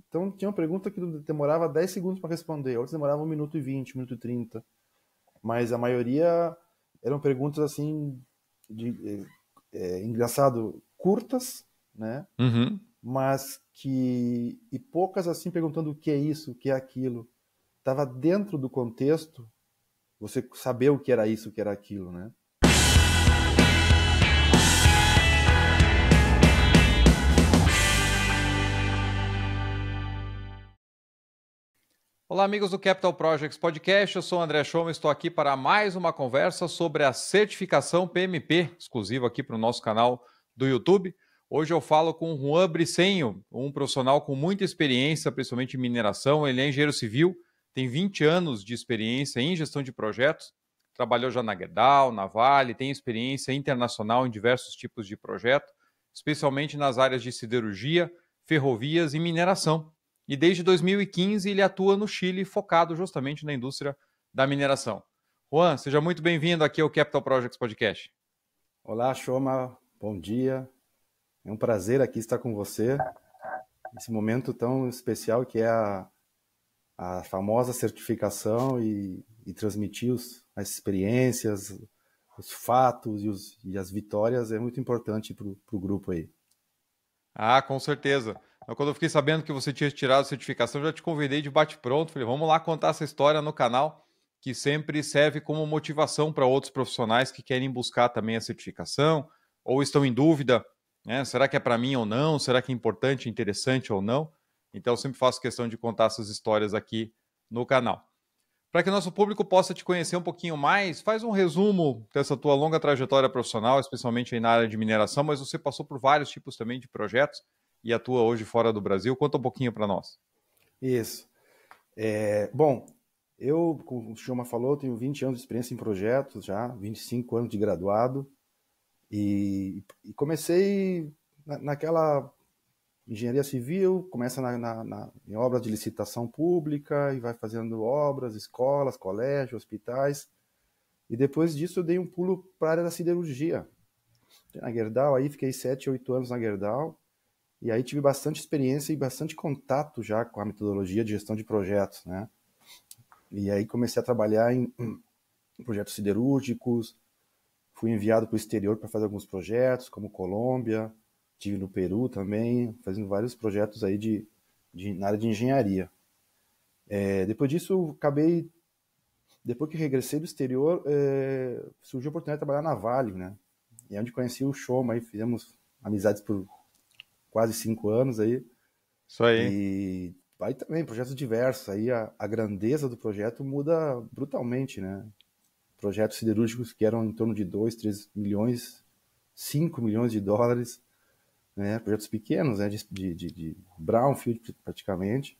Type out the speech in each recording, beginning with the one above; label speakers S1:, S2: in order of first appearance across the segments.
S1: Então tinha uma pergunta que demorava 10 segundos para responder, outras demorava 1 minuto e 20, 1 minuto e 30. Mas a maioria eram perguntas assim, engraçado, curtas, né?
S2: Uhum.
S1: Mas e poucas assim perguntando o que é isso, o que é aquilo. Estava dentro do contexto, você saber o que era isso, o que era aquilo, né?
S2: Olá, amigos do Capital Projects Podcast. Eu sou o André Schoma e estou aqui para mais uma conversa sobre a certificação PMP, exclusiva aqui para o nosso canal do YouTube. Hoje eu falo com o Juan Bricenho, um profissional com muita experiência, principalmente em mineração. Ele é engenheiro civil, tem 20 anos de experiência em gestão de projetos, trabalhou já na Gerdau, na Vale, tem experiência internacional em diversos tipos de projeto, especialmente nas áreas de siderurgia, ferrovias e mineração. E desde 2015 ele atua no Chile, focado justamente na indústria da mineração. Juan, seja muito bem-vindo aqui ao Capital Projects Podcast.
S1: Olá, Schoma, bom dia. É um prazer aqui estar com você, nesse momento tão especial que é a famosa certificação e transmitir as experiências, os fatos e as vitórias é muito importante para o grupo aí.
S2: Ah, com certeza. Quando eu fiquei sabendo que você tinha tirado a certificação, eu já te convidei de bate-pronto. Falei, vamos lá contar essa história no canal, que sempre serve como motivação para outros profissionais que querem buscar também a certificação ou estão em dúvida, né? Será que é para mim ou não? Será que é importante, interessante ou não? Então, eu sempre faço questão de contar essas histórias aqui no canal. Para que o nosso público possa te conhecer um pouquinho mais, faz um resumo dessa tua longa trajetória profissional, especialmente aí na área de mineração, mas você passou por vários tipos também de projetos e atua hoje fora do Brasil. Conta um pouquinho para nós.
S1: Isso. Bom, eu, como o Schoma falou, tenho 20 anos de experiência em projetos já, 25 anos de graduado, e comecei naquela engenharia civil, começa em obras de licitação pública e vai fazendo obras, escolas, colégios, hospitais. E depois disso eu dei um pulo para a área da siderurgia. Na Gerdau, aí fiquei 7, 8 anos na Gerdau. E aí tive bastante experiência e bastante contato já com a metodologia de gestão de projetos, né? E aí comecei a trabalhar em projetos siderúrgicos, fui enviado para o exterior para fazer alguns projetos, como Colômbia, estive no Peru também, fazendo vários projetos aí na área de engenharia. Depois disso, depois que regressei do exterior, surgiu a oportunidade de trabalhar na Vale, né? E é onde conheci o Schoma, aí fizemos amizades por quase 5 anos aí.
S2: Isso aí.
S1: E aí também, projetos diversos, aí a grandeza do projeto muda brutalmente, né? Projetos siderúrgicos que eram em torno de 2, 3 milhões, 5 milhões de dólares, né? Projetos pequenos, né? De brownfield praticamente,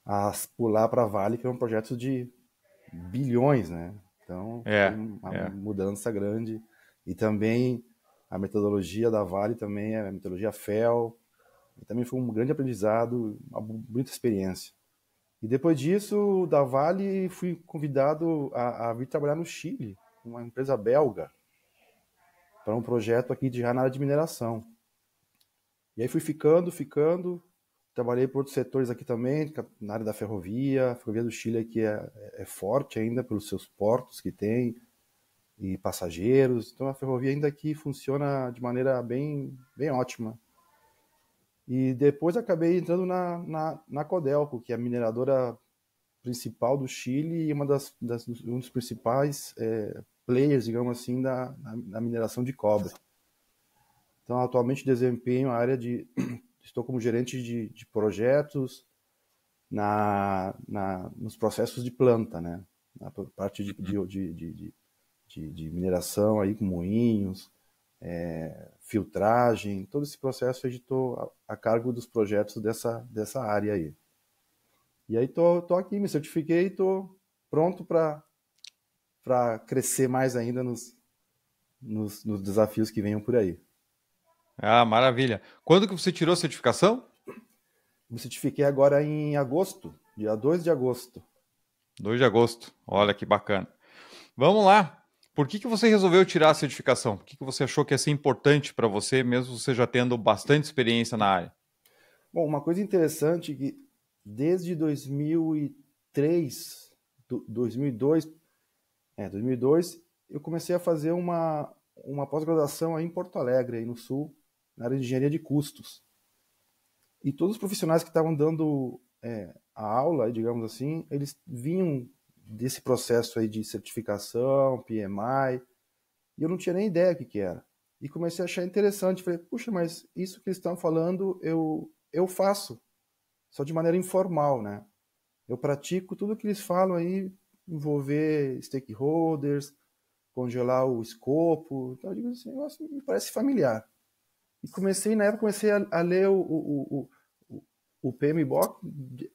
S1: a pular para a Vale, que eram projetos de bilhões, né? Então, foi uma mudança grande. E também a metodologia da Vale também é a metodologia FEL. E também foi um grande aprendizado, uma muita experiência. E depois disso, da Vale, fui convidado a vir trabalhar no Chile, uma empresa belga, para um projeto aqui já na área de mineração. E aí fui ficando, trabalhei por outros setores aqui também, na área da ferrovia. A ferrovia do Chile aqui é forte ainda pelos seus portos que tem e passageiros. Então a ferrovia ainda aqui funciona de maneira bem, bem ótima. E depois acabei entrando na Codelco, que é a mineradora principal do Chile e um dos principais players, digamos assim, na mineração de cobre. Então, atualmente desempenho a área estou como gerente de projetos nos processos de planta, né? Na parte de mineração aí com moinhos, filtragem, todo esse processo eu estou a cargo dos projetos dessa área aí. E aí tô aqui, me certifiquei e estou pronto para crescer mais ainda nos desafios que venham por aí.
S2: Ah, maravilha. Quando que você tirou a certificação?
S1: Me certifiquei agora em agosto, dia 2 de agosto.
S2: 2 de agosto. Olha que bacana. Vamos lá. Por que você resolveu tirar a certificação? Por que você achou que ia ser importante para você, mesmo você já tendo bastante experiência na área?
S1: Bom, uma coisa interessante que desde 2003, 2002, eu comecei a fazer uma pós-graduação aí em Porto Alegre, aí no Sul, na área de engenharia de custos. E todos os profissionais que estavam dando a aula, digamos assim, eles vinham desse processo aí de certificação, PMI, e eu não tinha nem ideia do que era. E comecei a achar interessante. Falei, puxa, mas isso que eles estão falando eu faço, só de maneira informal, né? Eu pratico tudo que eles falam aí, envolver stakeholders, congelar o escopo. Então, eu digo assim, negócio me parece familiar. E na época, comecei a ler o PMBOK,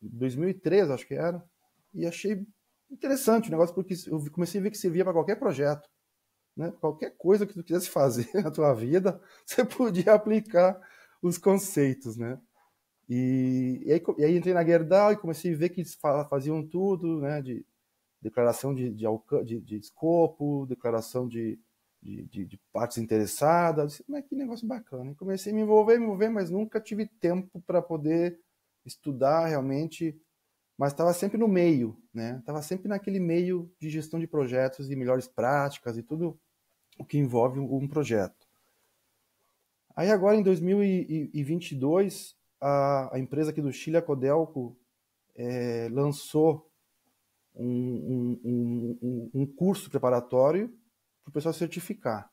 S1: 2003, acho que era, e achei interessante o negócio, porque eu comecei a ver que servia para qualquer projeto. Né? Qualquer coisa que tu quisesse fazer na tua vida, você podia aplicar os conceitos, né? E aí entrei na Gerdau e comecei a ver que eles faziam tudo, né? De declaração de escopo, declaração de partes interessadas. Disse, mas que negócio bacana. E comecei a me envolver, mas nunca tive tempo para poder estudar realmente. Mas estava sempre no meio, né? Estava sempre naquele meio de gestão de projetos e melhores práticas e tudo o que envolve um projeto. Aí agora, em 2022, a empresa aqui do Chile, a Codelco, lançou um curso preparatório para o pessoal certificar.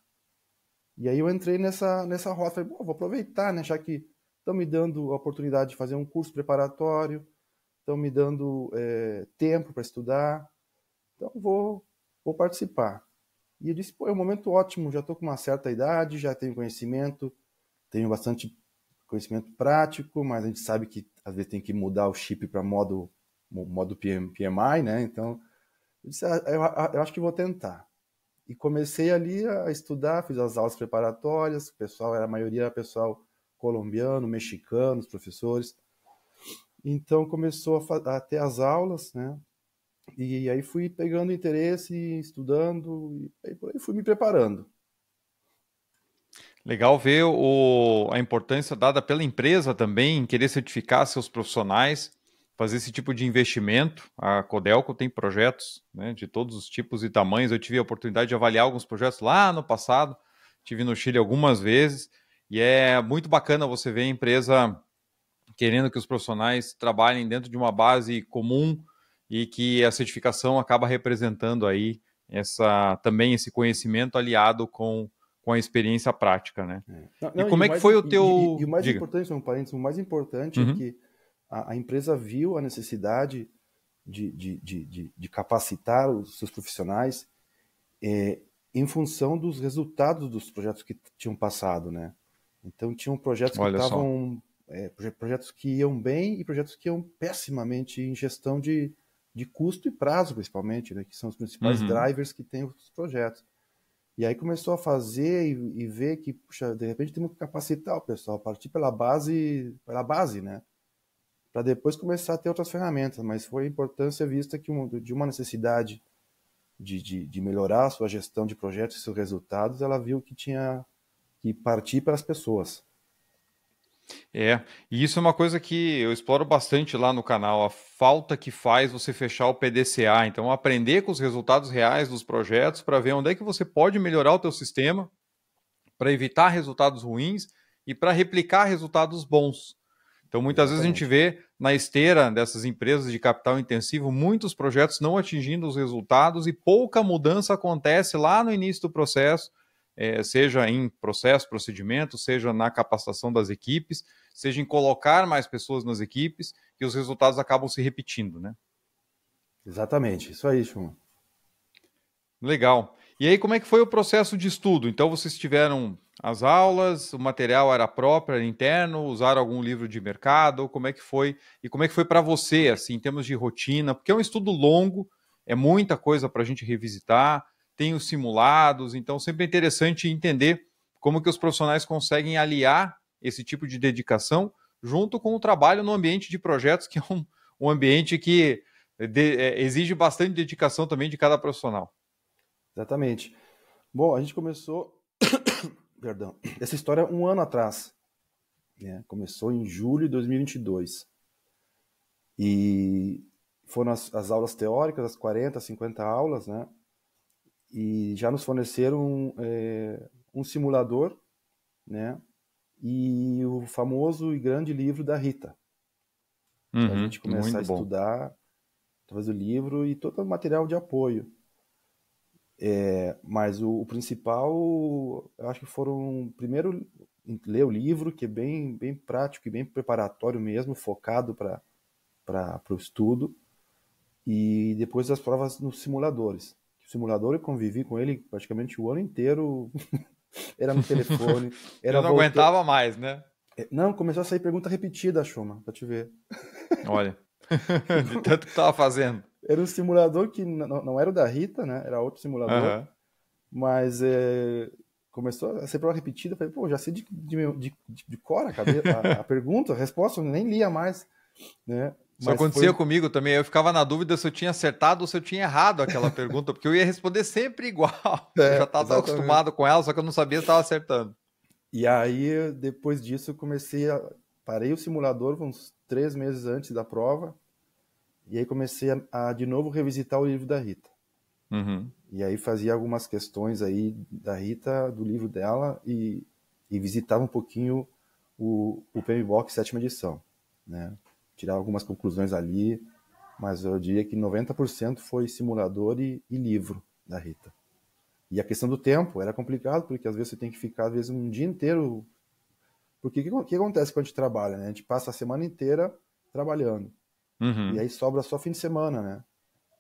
S1: E aí eu entrei nessa rota, falei, vou aproveitar, né, já que estão me dando a oportunidade de fazer um curso preparatório, estão me dando tempo para estudar, então vou participar. E eu disse, pô, é um momento ótimo, já estou com uma certa idade, já tenho conhecimento, tenho bastante conhecimento prático, mas a gente sabe que às vezes tem que mudar o chip para modo PMI, né? Então, eu disse, eu acho que vou tentar. E comecei ali a estudar, fiz as aulas preparatórias, o pessoal, a maioria era pessoal colombiano, mexicano, os professores. Então começou a ter as aulas, né? E aí fui pegando interesse, estudando, e aí fui me preparando.
S2: Legal ver a importância dada pela empresa também em querer certificar seus profissionais, fazer esse tipo de investimento. A Codelco tem projetos, né, de todos os tipos e tamanhos. Eu tive a oportunidade de avaliar alguns projetos lá no passado, tive no Chile algumas vezes, e é muito bacana você ver a empresa querendo que os profissionais trabalhem dentro de uma base comum e que a certificação acaba representando aí também esse conhecimento aliado com a experiência prática, né? E
S1: Não,
S2: como é que foi o teu...
S1: e o mais
S2: Diga.
S1: importante, um parênteses, o mais importante é que a empresa viu a necessidade de capacitar os seus profissionais em função dos resultados dos projetos que tinham passado, né? Então tinham projetos que
S2: Olha só.
S1: estavam projetos que iam bem e projetos que iam pessimamente em gestão de custo e prazo, principalmente, né? Que são os principais drivers que tem os projetos. E aí começou a fazer e ver que, puxa, de repente temos que capacitar o pessoal, partir pela base, né? Para depois começar a ter outras ferramentas. Mas foi a importância vista que de uma necessidade de melhorar a sua gestão de projetos e seus resultados, ela viu que tinha que partir para as pessoas.
S2: E isso é uma coisa que eu exploro bastante lá no canal, a falta que faz você fechar o PDCA. Então, aprender com os resultados reais dos projetos para ver onde é que você pode melhorar o teu sistema, para evitar resultados ruins e para replicar resultados bons. Então, muitas vezes a gente vê na esteira dessas empresas de capital intensivo muitos projetos não atingindo os resultados e pouca mudança acontece lá no início do processo, seja em processo, procedimento, seja na capacitação das equipes, seja em colocar mais pessoas nas equipes, e os resultados acabam se repetindo, né?
S1: Exatamente, isso aí, Chum.
S2: Legal. E aí, como é que foi o processo de estudo? Então, vocês tiveram as aulas, o material era próprio, era interno, usaram algum livro de mercado? Como é que foi? E como é que foi para você, assim, em termos de rotina? Porque é um estudo longo, é muita coisa para a gente revisitar, tem os simulados, então sempre é interessante entender como que os profissionais conseguem aliar esse tipo de dedicação junto com o trabalho no ambiente de projetos, que é um ambiente que exige bastante dedicação também de cada profissional.
S1: Exatamente. Bom, a gente começou, perdão, essa história um ano atrás. né? Começou em julho de 2022. E foram as aulas teóricas, as 40, 50 aulas, né? E já nos forneceram um simulador, né? E o famoso e grande livro da Rita, para a gente começar a
S2: Muito bom.
S1: estudar através do livro e todo o material de apoio. Mas o principal, eu acho que foram, primeiro, ler o livro, que é bem, bem prático e bem preparatório mesmo, focado para o estudo, e depois as provas nos simuladores. O simulador eu convivi com ele praticamente o ano inteiro, era no telefone, era
S2: Eu não
S1: voltando.
S2: aguentava mais, né?
S1: Não, começou a sair pergunta repetida, Chuma, pra te ver.
S2: Olha, de tanto que tava fazendo.
S1: Era um simulador que não era o da Rita, né? Era outro simulador,
S2: Aham.
S1: mas começou a ser prova repetida. Falei, pô, já sei de cor a pergunta, a resposta, eu nem lia mais, né?
S2: Isso
S1: Mas
S2: acontecia
S1: foi.
S2: comigo também. Eu ficava na dúvida se eu tinha acertado ou se eu tinha errado aquela pergunta, porque eu ia responder sempre igual. Eu já estava
S1: Exatamente.
S2: acostumado com ela, só que eu não sabia se estava acertando.
S1: E aí, depois disso, eu parei o simulador uns 3 meses antes da prova, e aí comecei a de novo revisitar o livro da Rita.
S2: Uhum.
S1: E aí fazia algumas questões aí da Rita, do livro dela, e visitava um pouquinho o PMBOK 7ª edição, né? Tirava algumas conclusões ali, mas eu diria que 90% foi simulador e livro da Rita. E a questão do tempo era complicado, porque às vezes você tem que ficar, às vezes, um dia inteiro. Porque o que acontece quando a gente trabalha, né? A gente passa a semana inteira trabalhando. E
S2: Uhum.
S1: aí sobra só fim de semana, né?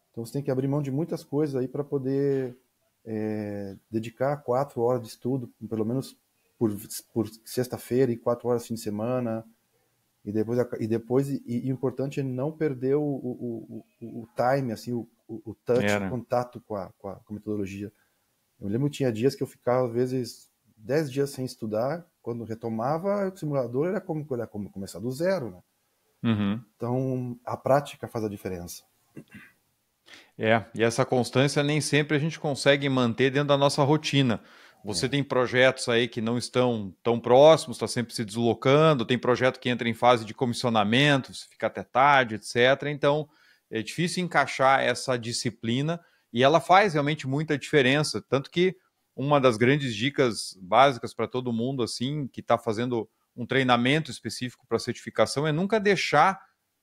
S1: Então você tem que abrir mão de muitas coisas aí para poder dedicar 4 horas de estudo, pelo menos por sexta-feira e 4 horas fim de semana. E o importante é não perder o time, assim, o touch, o
S2: Era.
S1: contato com a metodologia. Eu lembro que tinha dias que eu ficava, às vezes, 10 dias sem estudar. Quando retomava, o simulador era como começar do zero, né?
S2: Uhum.
S1: Então, a prática faz a diferença.
S2: E essa constância nem sempre a gente consegue manter dentro da nossa rotina. Você
S1: É,
S2: tem projetos aí que não estão tão próximos, está sempre se deslocando, tem projeto que entra em fase de comissionamento, você fica até tarde, etc. Então, é difícil encaixar essa disciplina e ela faz realmente muita diferença. Tanto que uma das grandes dicas básicas para todo mundo, assim, que está fazendo um treinamento específico para certificação, é nunca deixar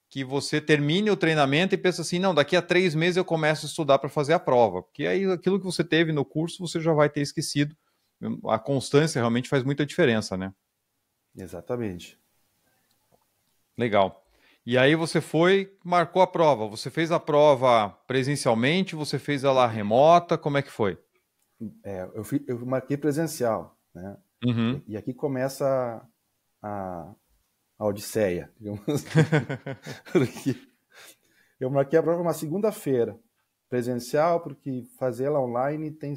S2: que você termine o treinamento e pense assim, não, daqui a 3 meses eu começo a estudar para fazer a prova, porque aí aquilo que você teve no curso você já vai ter esquecido. A constância realmente faz muita diferença, né?
S1: exatamente.
S2: Legal. E aí você foi, marcou a prova. Você fez a prova presencialmente, você fez ela remota, como é que foi?
S1: Eu marquei presencial, né?
S2: Uhum.
S1: E aqui começa a odisseia, digamos assim. Porque eu marquei a prova uma segunda-feira, presencial, porque fazer ela online tem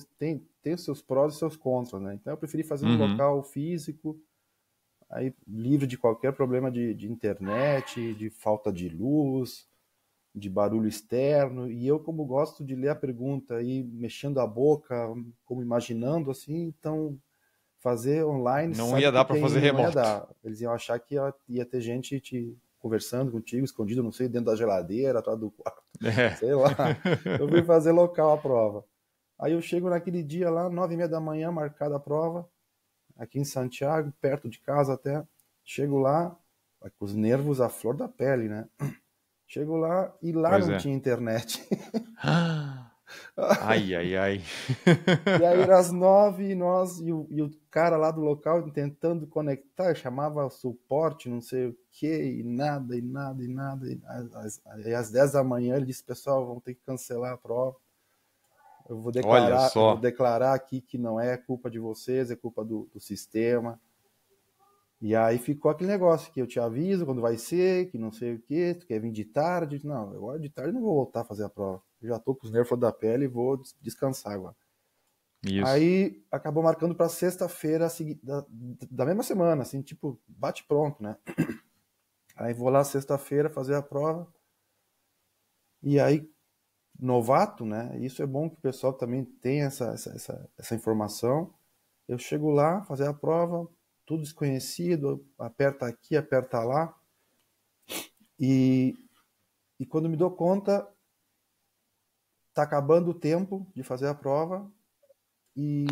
S1: os seus prós e seus contras, né? Então eu preferi fazer no
S2: Uhum.
S1: local físico, aí livre de qualquer problema de internet, de falta de luz, de barulho externo. E eu, como gosto de ler a pergunta aí mexendo a boca, como imaginando assim, então fazer online,
S2: Não
S1: sabe
S2: ia
S1: que
S2: dar para fazer
S1: não ia
S2: remoto.
S1: dar. Eles iam achar que ia ter gente conversando contigo, escondido, não sei, dentro da geladeira, atrás do quarto,
S2: É.
S1: sei lá. Eu fui fazer local a prova. Aí eu chego naquele dia lá, 9h30 da manhã, marcada a prova, aqui em Santiago, perto de casa até. Chego lá, com os nervos à flor da pele, né? Chego lá e lá
S2: Pois
S1: não
S2: é.
S1: tinha internet.
S2: Ai, ai, ai.
S1: E aí eram as 9 e e o cara lá do local tentando conectar, eu chamava suporte, não sei o que, e nada, e nada, e nada. Aí às 10 da manhã ele disse, pessoal, vamos ter que cancelar a prova.
S2: Olha
S1: Eu vou
S2: só.
S1: declarar aqui que não é culpa de vocês, é culpa do sistema. E aí ficou aquele negócio que eu te aviso quando vai ser, que não sei o que, tu quer vir de tarde? Não, agora de tarde eu não vou voltar a fazer a prova. Eu já tô com os nervos da pele e vou descansar agora.
S2: Isso.
S1: Aí acabou marcando para sexta-feira da mesma semana, assim, tipo, bate pronto, né? Aí vou lá sexta-feira fazer a prova. E aí, novato, né? Isso é bom que o pessoal também tenha essa informação. Eu chego lá, fazer a prova, tudo desconhecido, aperta aqui, aperta lá. E quando me dou conta, tá acabando o tempo de fazer a prova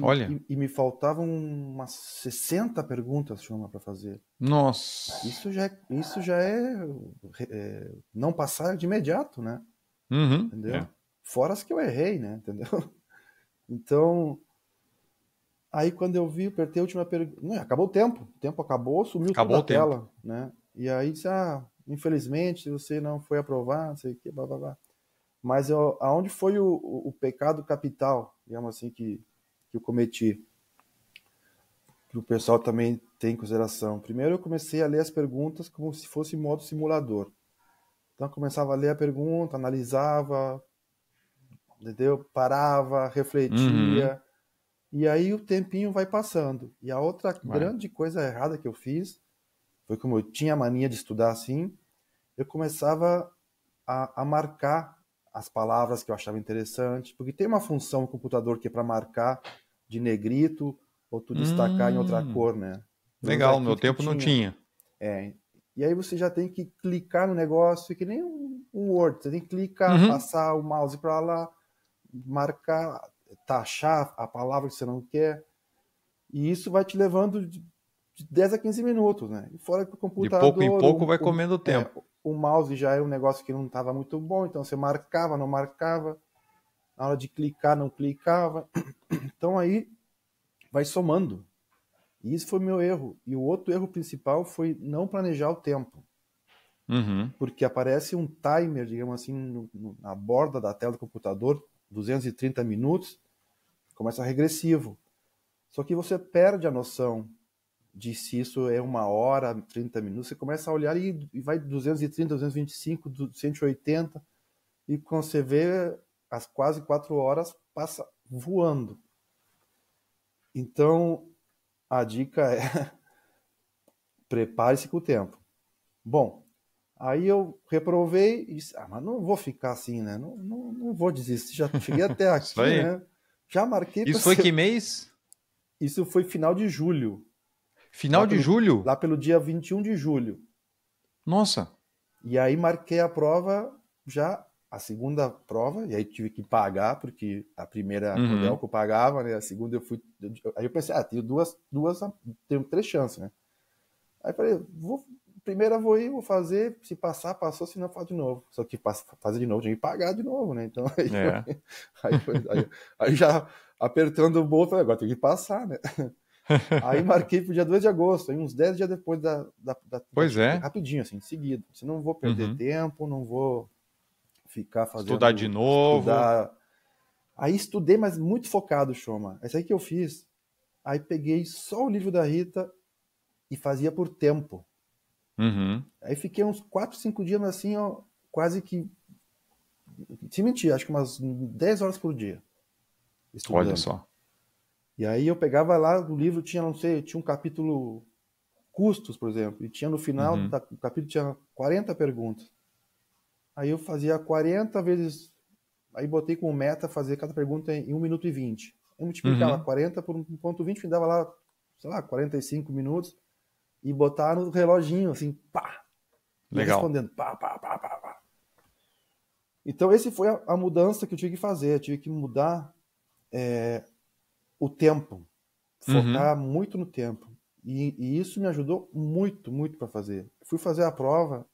S2: Olha,
S1: e me faltavam umas 60 perguntas, para fazer.
S2: nossa.
S1: Isso já é não passar de imediato, né?
S2: Uhum,
S1: Entendeu? Fora as que eu errei, né? Entendeu? Então, aí quando eu vi, apertei a última pergunta. Acabou o tempo acabou, sumiu tudo
S2: Acabou
S1: da
S2: o tempo.
S1: tela, né? E aí disse, infelizmente você não foi aprovado, não sei o que, blá blá blá. Mas aonde foi o pecado capital, digamos assim, que eu cometi, que o pessoal também tem em consideração. Primeiro eu comecei a ler as perguntas como se fosse modo simulador. Então eu começava a ler a pergunta, analisava, entendeu? Parava,
S2: Uhum,
S1: refletia, e aí o tempinho vai passando. E a outra
S2: vai.
S1: grande coisa errada que eu fiz foi, como eu tinha a mania de estudar assim, eu começava a marcar as palavras que eu achava interessante, porque tem uma função no computador que é para marcar de negrito ou tu destacar em outra
S2: Hum,
S1: cor, né? Pelo menos
S2: legal, no
S1: aqui
S2: meu
S1: que tu
S2: tempo não
S1: tinha.
S2: tinha.
S1: E aí você já tem que clicar no negócio, que nem um Word, você tem que clicar,
S2: Uhum,
S1: passar o mouse para lá, marcar, taxar a palavra que você não quer, e isso vai te levando de 10 a 15 minutos, né? E fora que o
S2: de pouco em
S1: computador,
S2: pouco vai comendo tempo.
S1: o mouse já é um negócio que não estava muito bom, então você marcava, não marcava, na hora de clicar, não clicava. Então aí vai somando. E isso foi meu erro. E o outro erro principal foi não planejar o tempo.
S2: Uhum,
S1: Porque aparece um timer, digamos assim, na borda da tela do computador, 230 minutos, começa regressivo. Só que você perde a noção de se isso é 1 hora, 30 minutos. Você começa a olhar e vai 230, 225, 180, e quando você vê, as quase 4 horas passa voando. Então, a dica é prepare-se com o tempo. Bom, aí eu reprovei e disse, mas não vou ficar assim, né? Não vou desistir. Já cheguei até
S2: isso
S1: aqui,
S2: aí.
S1: né? Já marquei para
S2: Isso foi que
S1: ser.
S2: mês?
S1: Isso foi final de julho,
S2: Final de julho?
S1: lá pelo dia 21 de julho.
S2: Nossa.
S1: E aí marquei a prova, já a segunda prova, e aí tive que pagar, porque a primeira a
S2: Uhum,
S1: Codelco pagava, né? A segunda eu fui. Aí eu pensei, tenho tenho 3 chances, né? Aí falei, primeira vou ir, vou fazer, se passar, passou, se não, faço de novo. Só que fazer de novo, tinha que pagar de novo, né? Então aí foi,
S2: é.
S1: aí já apertando o bolso, falei, agora tem que passar, né? Aí marquei pro dia 2 de agosto, aí uns 10 dias depois
S2: Pois é.
S1: rapidinho, assim, seguido. Se não vou perder
S2: Uhum.
S1: tempo, não vou ficar
S2: Estudar de
S1: fazendo,
S2: novo.
S1: estudar. Aí estudei, mas muito focado, Choma. Essa aí que eu fiz. Aí peguei só o livro da Rita e fazia por tempo.
S2: Uhum.
S1: Aí fiquei uns 4, 5 dias assim, ó, quase que, se mentir, acho que umas 10 horas por dia,
S2: Olha
S1: estudando.
S2: só.
S1: E aí eu pegava lá, o livro tinha, não sei, tinha um capítulo custos, por exemplo, e tinha no final
S2: Uhum.
S1: do capítulo tinha 40 perguntas. Aí eu fazia 40 vezes, aí botei como meta fazer cada pergunta em 1 minuto e 20. Eu multiplicava
S2: Uhum.
S1: 40 por 1,20, me dava lá, sei lá, 45 minutos, e botar no reloginho, assim, pá, ia
S2: Legal.
S1: respondendo, pá, pá, pá, pá, pá. Então, esse foi a mudança que eu tive que fazer. Eu tive que mudar o tempo,
S2: Uhum.
S1: focar muito no tempo. E isso me ajudou muito, muito para fazer. Fui fazer a prova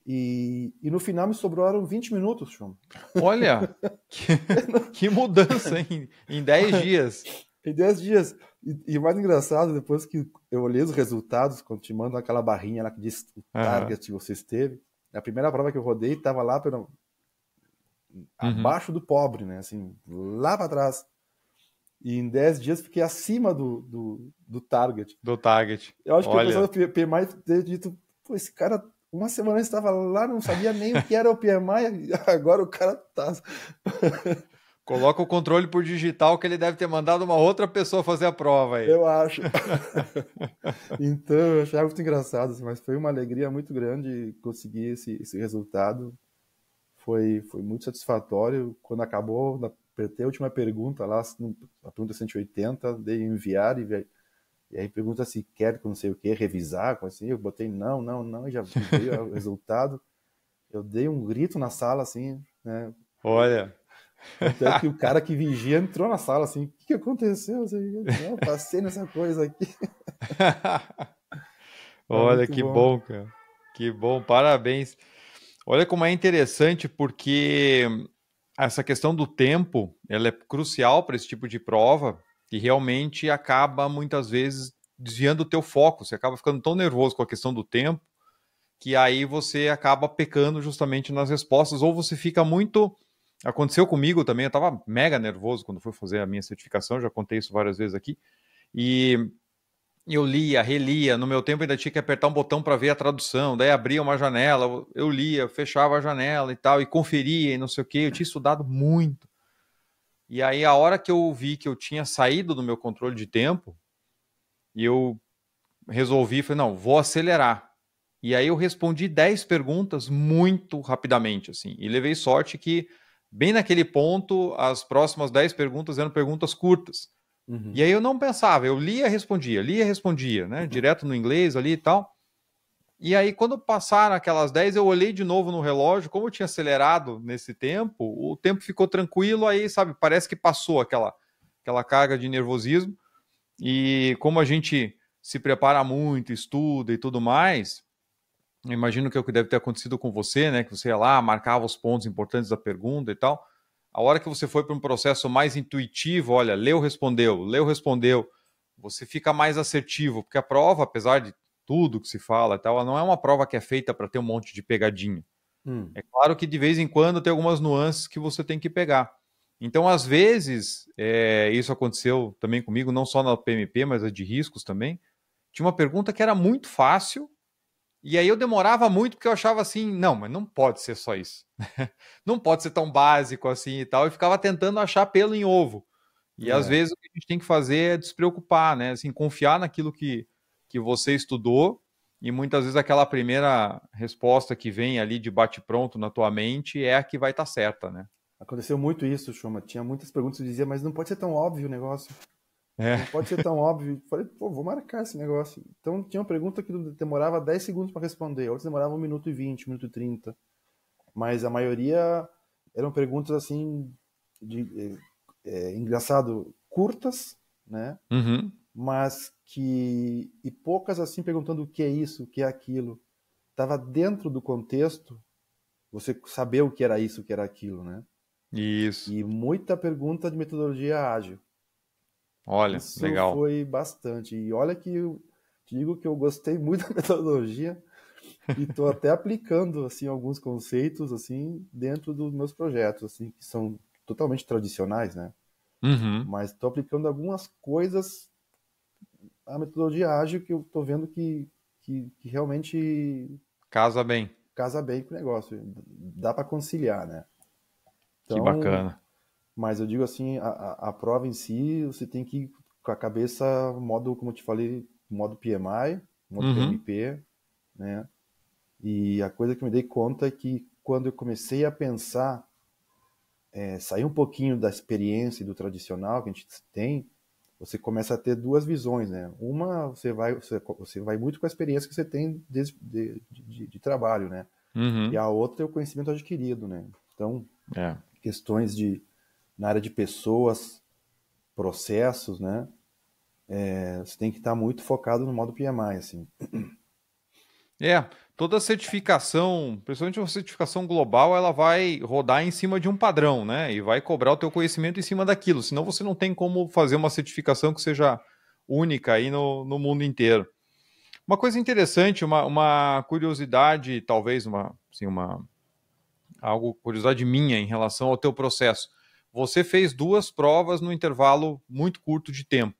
S1: e no final me sobraram 20 minutos, Chum.
S2: Olha, que, que mudança em 10 dias.
S1: Em 10 dias. E o mais engraçado, depois que eu olhei os resultados, quando te mandam aquela barrinha lá que diz o
S2: Aham.
S1: target que você esteve, a primeira prova que eu rodei estava lá
S2: Uhum.
S1: abaixo do pobre, né? Assim, lá para trás. E em 10 dias fiquei acima do target.
S2: Do target.
S1: Eu acho que o pessoal
S2: Olha,
S1: do PMI ter dito, pô, esse cara, uma semana estava lá, não sabia nem o que era o PMI, agora o cara tá.
S2: coloca o controle por digital que ele deve ter mandado uma outra pessoa fazer a prova aí.
S1: Eu acho. Então, eu achava muito engraçado, assim, mas foi uma alegria muito grande conseguir esse resultado. Foi muito satisfatório. Quando acabou, apertei a última pergunta lá, a pergunta 180, dei enviar E aí pergunta se quer, não sei o que, revisar, assim, eu botei não, não, não, e já veio o resultado. Eu dei um grito na sala, assim, né?
S2: Olha.
S1: Tanto é que o cara que vigia entrou na sala, assim, o que aconteceu? Não, passei nessa coisa aqui. É
S2: Olha,
S1: muito
S2: que
S1: bom.
S2: bom, cara. Que bom, parabéns. Olha como é interessante, porque essa questão do tempo, ela é crucial para esse tipo de prova e realmente acaba, muitas vezes, desviando o teu foco. Você acaba ficando tão nervoso com a questão do tempo que aí você acaba pecando justamente nas respostas, ou você fica muito... Aconteceu comigo também, eu estava mega nervoso quando fui fazer a minha certificação, já contei isso várias vezes aqui, e eu lia, relia, no meu tempo ainda tinha que apertar um botão para ver a tradução, daí abria uma janela, eu lia, fechava a janela e tal, e conferia e não sei o que, eu tinha estudado muito. E aí a hora que eu vi que eu tinha saído do meu controle de tempo, e eu resolvi, falei, não, vou acelerar. E aí eu respondi 10 perguntas muito rapidamente, assim, e levei sorte que, bem naquele ponto, as próximas 10 perguntas eram perguntas curtas. E
S1: Uhum.
S2: aí eu não pensava, eu lia, respondia, né? Direto no inglês ali e tal. E aí, quando passaram aquelas 10, eu olhei de novo no relógio, como eu tinha acelerado nesse tempo, o tempo ficou tranquilo, aí, sabe, parece que passou aquela carga de nervosismo. E como a gente se prepara muito, estuda e tudo mais, eu imagino que é o que deve ter acontecido com você, né? Que você ia lá, marcava os pontos importantes da pergunta e tal. A hora que você foi para um processo mais intuitivo, olha, leu, respondeu, você fica mais assertivo, porque a prova, apesar de tudo que se fala e tal, ela não é uma prova que é feita para ter um monte de pegadinha.
S1: Hum.
S2: É claro que de vez em quando tem algumas nuances que você tem que pegar. Então, às vezes, isso aconteceu também comigo, não só na PMP, mas a de riscos também. Tinha uma pergunta que era muito fácil, e aí eu demorava muito porque eu achava assim, não, mas não pode ser só isso. Não pode ser tão básico assim e tal. E ficava tentando achar pelo em ovo. E às
S1: É.
S2: vezes o que a gente tem que fazer é despreocupar, né? Assim, confiar naquilo que você estudou. E muitas vezes aquela primeira resposta que vem ali de bate-pronto na tua mente é a que vai estar certa, né?
S1: Aconteceu muito isso, Chuma. Tinha muitas perguntas que eu dizia, mas não pode ser tão óbvio o negócio.
S2: É.
S1: Não pode ser tão óbvio. Falei, pô, vou marcar esse negócio. Então tinha uma pergunta que demorava 10 segundos para responder, outras demorava 1 minuto e 20, 1 minuto e 30. Mas a maioria eram perguntas assim, engraçado, curtas, né?
S2: Uhum.
S1: Mas que. E poucas assim perguntando o que é isso, o que é aquilo. Estava dentro do contexto, você saber o que era isso, o que era aquilo, né?
S2: Isso.
S1: E muita pergunta de metodologia ágil.
S2: Olha,
S1: Isso
S2: legal.
S1: foi bastante. E olha que eu te digo que eu gostei muito da metodologia e estou até aplicando assim alguns conceitos assim dentro dos meus projetos assim que são totalmente tradicionais, né?
S2: Uhum.
S1: Mas estou aplicando algumas coisas à metodologia ágil que eu estou vendo que realmente
S2: Casa bem.
S1: casa bem com o negócio. Dá para conciliar, né?
S2: Que
S1: Então,
S2: bacana.
S1: mas eu digo assim, a prova em si, você tem que ir com a cabeça modo, como eu te falei, modo PMI, modo
S2: Uhum.
S1: PMP, né? E a coisa que me dei conta é que quando eu comecei a pensar, sair um pouquinho da experiência e do tradicional que a gente tem, você começa a ter duas visões, né? Uma, você vai muito com a experiência que você tem de trabalho, né? E
S2: Uhum.
S1: a outra é o conhecimento adquirido, né? Então,
S2: É.
S1: questões na área de pessoas, processos, né? Você tem que estar muito focado no modo PMI, assim.
S2: É, toda certificação, principalmente uma certificação global, ela vai rodar em cima de um padrão, né? E vai cobrar o teu conhecimento em cima daquilo. Senão você não tem como fazer uma certificação que seja única aí no mundo inteiro. Uma coisa interessante, uma curiosidade, talvez assim, curiosidade minha em relação ao teu processo. Você fez duas provas no intervalo muito curto de tempo.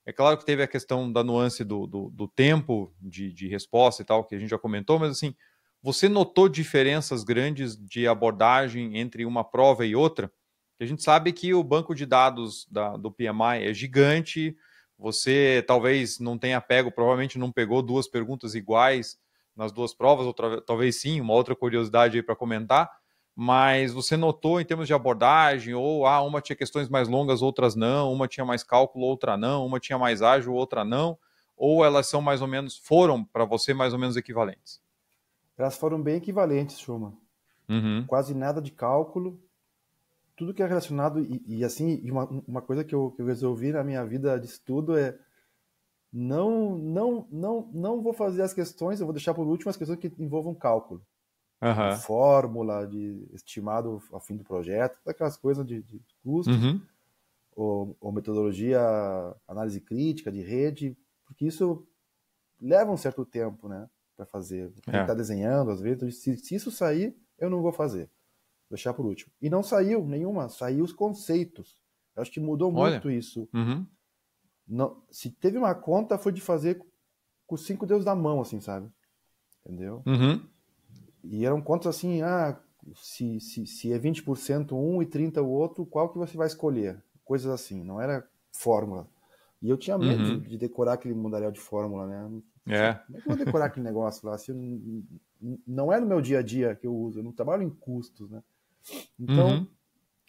S2: É claro que teve a questão da nuance do tempo de resposta e tal, que a gente já comentou, mas assim, você notou diferenças grandes de abordagem entre uma prova e outra? A gente sabe que o banco de dados do PMI é gigante, você talvez não tenha pego, provavelmente não pegou duas perguntas iguais nas duas provas, talvez sim, uma outra curiosidade aí para comentar, mas você notou em termos de abordagem, ou uma tinha questões mais longas, outras não, uma tinha mais cálculo, outra não, uma tinha mais ágil, outra não. ou elas são mais ou menos, foram para você mais ou menos equivalentes?
S1: Elas foram bem equivalentes, Schumann.
S2: Uhum.
S1: Quase nada de cálculo, tudo que é relacionado, uma coisa que eu resolvi na minha vida de estudo é não vou fazer as questões, eu vou deixar por último as questões que envolvam cálculo. De
S2: Aham.
S1: fórmula, de estimado ao fim do projeto, aquelas coisas de custos,
S2: Uhum.
S1: ou metodologia, análise crítica de rede, porque isso leva um certo tempo, né, para fazer. Tem que
S2: É.
S1: estar desenhando, às vezes, se isso sair, eu não vou fazer, vou deixar por último. E não saiu nenhuma, saiu os conceitos. Eu acho que mudou
S2: Olha.
S1: muito isso.
S2: Uhum.
S1: Não, se teve uma conta, foi de fazer com os 5 dedos da mão, assim, sabe? Entendeu?
S2: Uhum.
S1: E eram contas assim, se é 20% um e 30% o outro, qual que você vai escolher? Coisas assim, não era fórmula. E eu tinha medo
S2: Uhum.
S1: de decorar aquele mundaréu de fórmula, né?
S2: É.
S1: Como é que eu vou decorar aquele negócio lá? Se não é no meu dia a dia que eu uso, eu não trabalho em custos, né? Então,
S2: Uhum.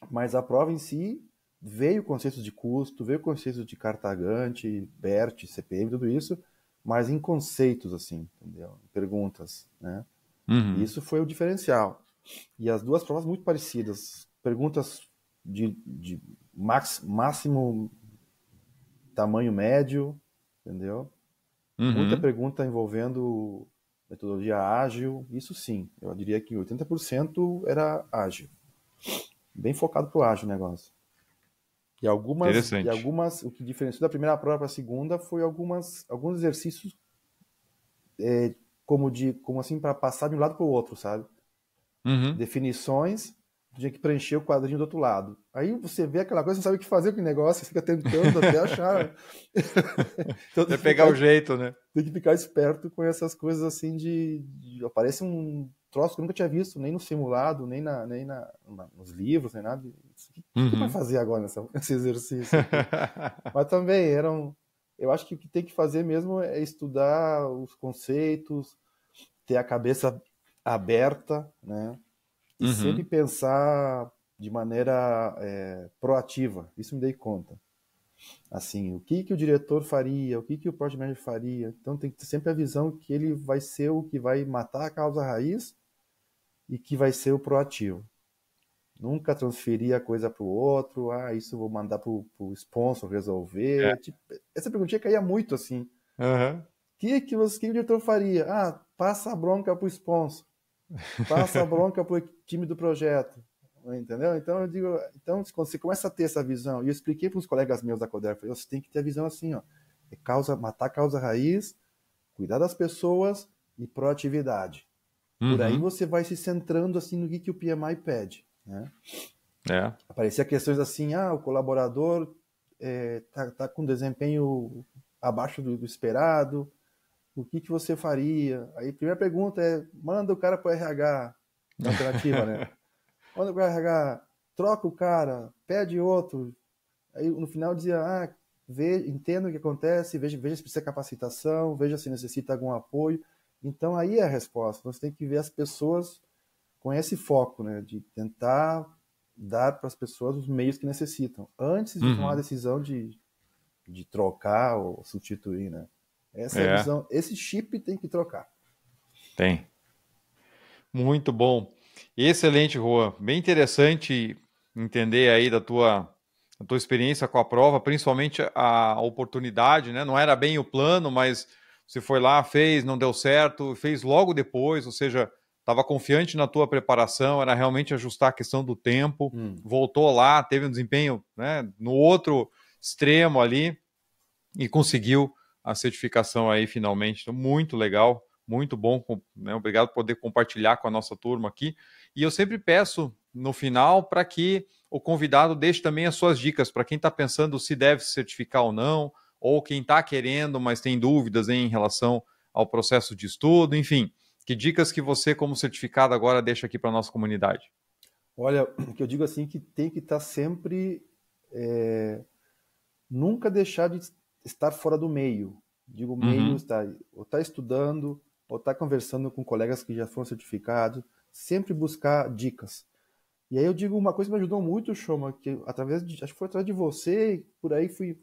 S1: mas a prova em si veio conceitos de custo, veio conceitos de cartagante, BERT, CPM, tudo isso, mas em conceitos, assim, entendeu? Perguntas, né? E
S2: Uhum.
S1: isso foi o diferencial. E as duas provas muito parecidas. Perguntas de máximo tamanho médio, entendeu? Muita
S2: Uhum.
S1: pergunta envolvendo metodologia ágil, isso sim. Eu diria que 80% era ágil. Bem focado para o ágil o negócio.
S2: Interessante.
S1: O que diferenciou da primeira prova para a segunda foi alguns exercícios como assim, para passar de um lado para o outro, sabe?
S2: Uhum.
S1: Definições, tinha que preencher o quadrinho do outro lado. Aí você vê aquela coisa, você sabe o que fazer com o negócio, você fica tentando até achar. Então
S2: Até pegar o jeito, né?
S1: tem que ficar esperto com essas coisas assim aparece um troço que eu nunca tinha visto, nem no simulado, nos livros, nem nada. O que vai
S2: Uhum.
S1: fazer agora nesse exercício aqui? Mas também eu acho que o que tem que fazer mesmo é estudar os conceitos, ter a cabeça aberta, né? E sempre
S2: Uhum.
S1: pensar de maneira proativa. Isso me dei conta. Assim, o que o diretor faria, o que o project manager faria. Então tem que ter sempre a visão que ele vai ser o que vai matar a causa raiz e que vai ser o proativo. Nunca transferir a coisa para o outro, isso eu vou mandar para o sponsor
S2: É.
S1: resolver. Tipo, essa perguntinha caía muito assim.
S2: Uhum.
S1: Que o diretor faria? Passa a bronca para o sponsor. Passa a bronca para o time do projeto. Entendeu? Então eu digo, então quando você começa a ter essa visão, e eu expliquei para os colegas meus da Coder, falei, você tem que ter a visão assim, ó, matar a causa raiz, cuidar das pessoas e proatividade. Por aí
S2: Uhum.
S1: você vai se centrando assim no que o PMI pede, né?
S2: É.
S1: Aparecia questões assim, o colaborador tá com desempenho abaixo do esperado, o que você faria? Aí a primeira pergunta manda o cara para o RH, na alternativa, né? Manda para o RH, troca o cara, pede outro. Aí no final dizia, entenda o que acontece, veja se precisa capacitação, veja se necessita algum apoio. Então aí é a resposta. Você tem que ver as pessoas com esse foco, né? De tentar dar para as pessoas os meios que necessitam, antes de tomar a
S2: Uhum.
S1: decisão de trocar ou substituir, né? Essa é a
S2: É.
S1: visão. Esse chip tem que trocar.
S2: Tem. Muito bom. Excelente, Juan. Bem interessante entender aí da tua experiência com a prova, principalmente a oportunidade, né? Não era bem o plano, mas você foi lá, fez, não deu certo, fez logo depois, ou seja, estava confiante na tua preparação, era realmente ajustar a questão do tempo, voltou lá, teve um desempenho, né, no outro extremo ali e conseguiu a certificação aí finalmente. Então, muito legal, muito bom, né? Obrigado por poder compartilhar com a nossa turma aqui. E eu sempre peço no final para que o convidado deixe também as suas dicas para quem está pensando se deve se certificar ou não, ou quem está querendo, mas tem dúvidas em relação ao processo de estudo, enfim. Que dicas que você, como certificado, agora deixa aqui para a nossa comunidade?
S1: Olha, o que eu digo assim que tem que estar sempre nunca deixar de estar fora do meio. Digo meio,
S2: Uhum,
S1: está ou está estudando, ou está conversando com colegas que já foram certificados, sempre buscar dicas. E aí eu digo uma coisa que me ajudou muito, Shoma, que acho que foi através de você, por aí fui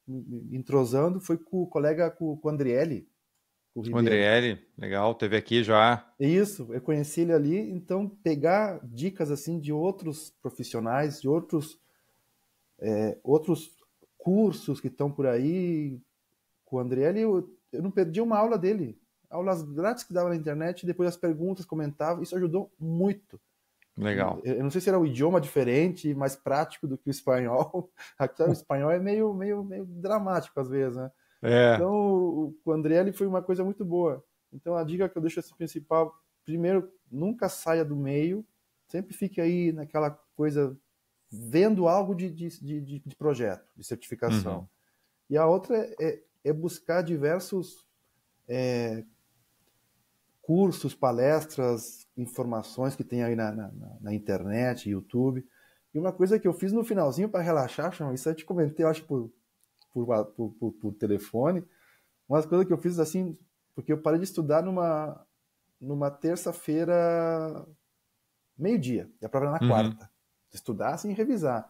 S1: me entrosando foi com o colega, com o Andriele, com o
S2: O
S1: Ribeiro.
S2: Andriele, legal, teve aqui já.
S1: Isso, eu conheci ele ali, então pegar dicas assim de outros profissionais, de outros cursos que estão por aí, com o Andriele, eu não perdi uma aula dele. Aulas grátis que dava na internet, depois as perguntas, comentava, isso ajudou muito.
S2: Legal.
S1: Eu não sei se era o idioma diferente, mais prático do que o espanhol. Aqui o espanhol é meio dramático às vezes, né?
S2: É.
S1: Então, o Andriele foi uma coisa muito boa. Então, a dica que eu deixo assim, principal, primeiro, nunca saia do meio, sempre fique aí naquela coisa, vendo algo de projeto, de certificação.
S2: Uhum.
S1: E a outra é buscar diversos cursos, palestras, informações que tem aí na internet, YouTube. E uma coisa que eu fiz no finalzinho para relaxar, isso eu te comentei, eu acho, por telefone. Uma coisa que eu fiz assim, porque eu parei de estudar numa terça-feira, meio-dia, e a prova era na quarta. Estudar assim, revisar.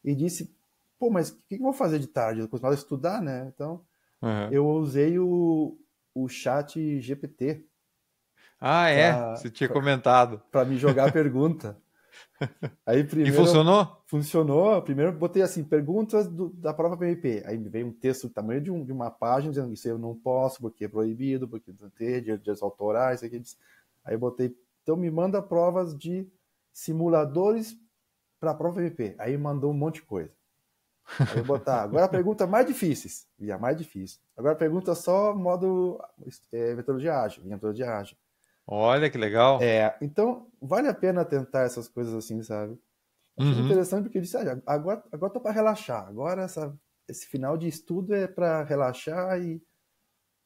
S1: E disse, pô, mas o que eu vou fazer de tarde? Eu continuava a estudar, né? Então, eu usei o chat GPT.
S2: Ah, é? Você tinha comentado.
S1: Para me jogar a pergunta. Aí
S2: E funcionou?
S1: Funcionou. Primeiro botei assim, perguntas da prova PMP. Aí veio um texto do tamanho de uma página, dizendo isso eu não posso, porque é proibido, porque não tem direitos autorais. Aí botei, então me manda provas de simuladores para a prova PMP. Aí mandou um monte de coisa. Aí eu botar, agora a pergunta mais difíceis. Vinha mais difícil. Agora a pergunta só modo metodologia ágil. Vinha metodologia ágil.
S2: Olha que legal.
S1: Então vale a pena tentar essas coisas assim, sabe? Achei interessante porque eu disse, agora tô para relaxar. Agora esse final de estudo é para relaxar e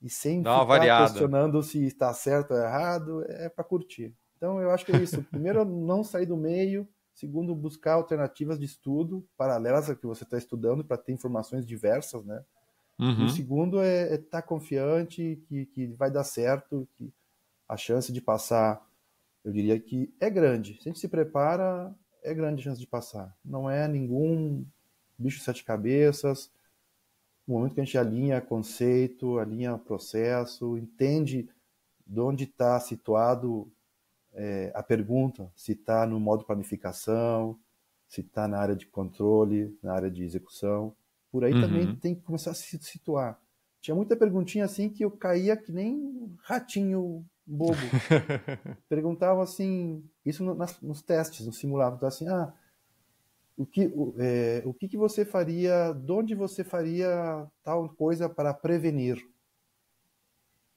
S1: sem
S2: Dá uma
S1: ficar
S2: variada.
S1: questionando se está certo ou errado, é para curtir. Então eu acho que é isso. Primeiro, não sair do meio. Segundo, buscar alternativas de estudo paralelas a que você está estudando para ter informações diversas, né? E o segundo é estar confiante que vai dar certo, que a chance de passar, eu diria que é grande. Se a gente se prepara, é grande a chance de passar. Não é nenhum bicho de sete cabeças. No momento que a gente alinha conceito, alinha processo, entende de onde está situado a pergunta, se está no modo planificação, se está na área de controle, na área de execução. Por aí também tem que começar a se situar. Tinha muita perguntinha assim que eu caía que nem um ratinho bobo. Perguntavam assim, isso nos testes, no simulado, então assim, o que você faria, de onde você faria tal coisa para prevenir?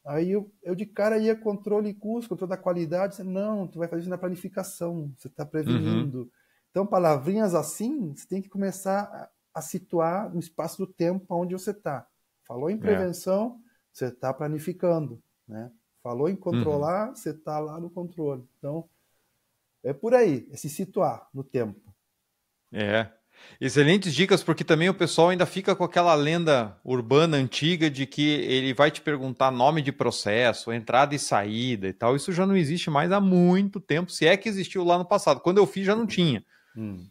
S1: Aí eu de cara ia controle e custo, controle da qualidade, não, tu vai fazer isso na planificação, você está prevenindo. Então, palavrinhas assim, você tem que começar a situar no espaço do tempo onde você está. Falou em prevenção, você está planificando, né? Falou em controlar, você está lá no controle. Então, é por aí, é se situar no tempo.
S2: Excelentes dicas, porque também o pessoal ainda fica com aquela lenda urbana antiga de que ele vai te perguntar nome de processo, entrada e saída e tal. Isso já não existe mais há muito tempo, se é que existiu lá no passado. Quando eu fiz já não tinha.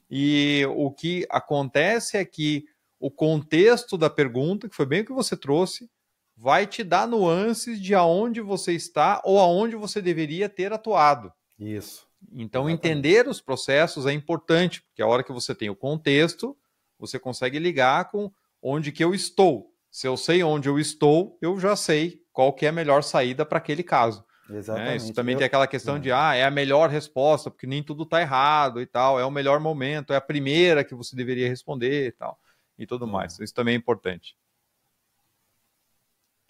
S2: E o que acontece é que o contexto da pergunta, que foi bem o que você trouxe, vai te dar nuances de aonde você está ou aonde você deveria ter atuado.
S1: Isso.
S2: Então,
S1: Exatamente.
S2: entender os processos é importante, porque a hora que você tem o contexto, você consegue ligar com onde que eu estou. Se eu sei onde eu estou, eu já sei qual que é a melhor saída para aquele caso.
S1: Exatamente.
S2: Isso também tem aquela questão de, é a melhor resposta, porque nem tudo está errado e tal, é o melhor momento, é a primeira que você deveria responder e tal, e tudo mais. Isso também é importante.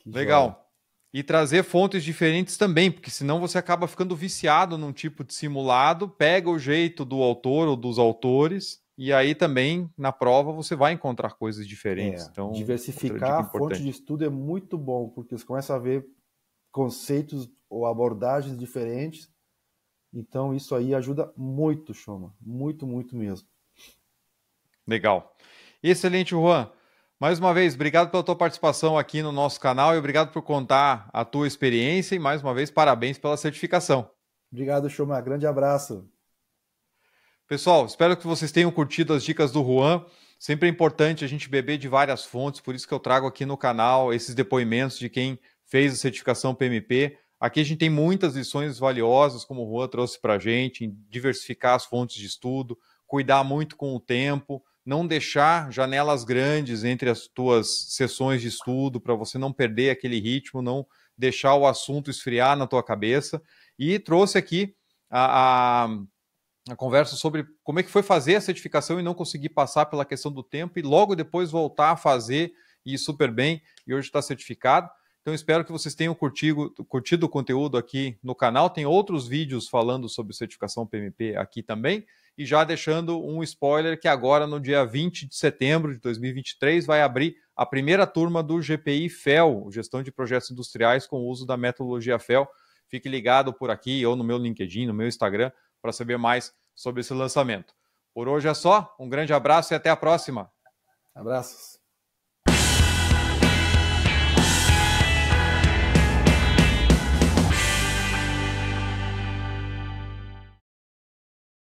S2: Legal. Joia. E trazer fontes diferentes também, porque senão você acaba ficando viciado num tipo de simulado, pega o jeito do autor ou dos autores, e aí também, na prova, você vai encontrar coisas diferentes. Então,
S1: diversificar a fonte de estudo é muito bom, porque você começa a ver conceitos ou abordagens diferentes. Então, isso aí ajuda muito, Choma. Muito, muito mesmo.
S2: Legal. Excelente, Juan. Mais uma vez, obrigado pela tua participação aqui no nosso canal e obrigado por contar a tua experiência e mais uma vez, parabéns pela certificação.
S1: Obrigado, Choma. Grande abraço.
S2: Pessoal, espero que vocês tenham curtido as dicas do Juan. Sempre é importante a gente beber de várias fontes, por isso que eu trago aqui no canal esses depoimentos de quem fez a certificação PMP. Aqui a gente tem muitas lições valiosas, como o Juan trouxe para a gente, em diversificar as fontes de estudo, cuidar muito com o tempo, não deixar janelas grandes entre as tuas sessões de estudo, para você não perder aquele ritmo, não deixar o assunto esfriar na tua cabeça. E trouxe aqui a conversa sobre como é que foi fazer a certificação e não conseguir passar pela questão do tempo e logo depois voltar a fazer e ir super bem, e hoje está certificado. Então, espero que vocês tenham curtido o conteúdo aqui no canal. Tem outros vídeos falando sobre certificação PMP aqui também. E já deixando um spoiler que agora, no dia 20 de setembro de 2023, vai abrir a primeira turma do GPI FEL, Gestão de Projetos Industriais com o uso da metodologia FEL. Fique ligado por aqui ou no meu LinkedIn, no meu Instagram, para saber mais sobre esse lançamento. Por hoje é só. Um grande abraço e até a próxima.
S1: Abraços.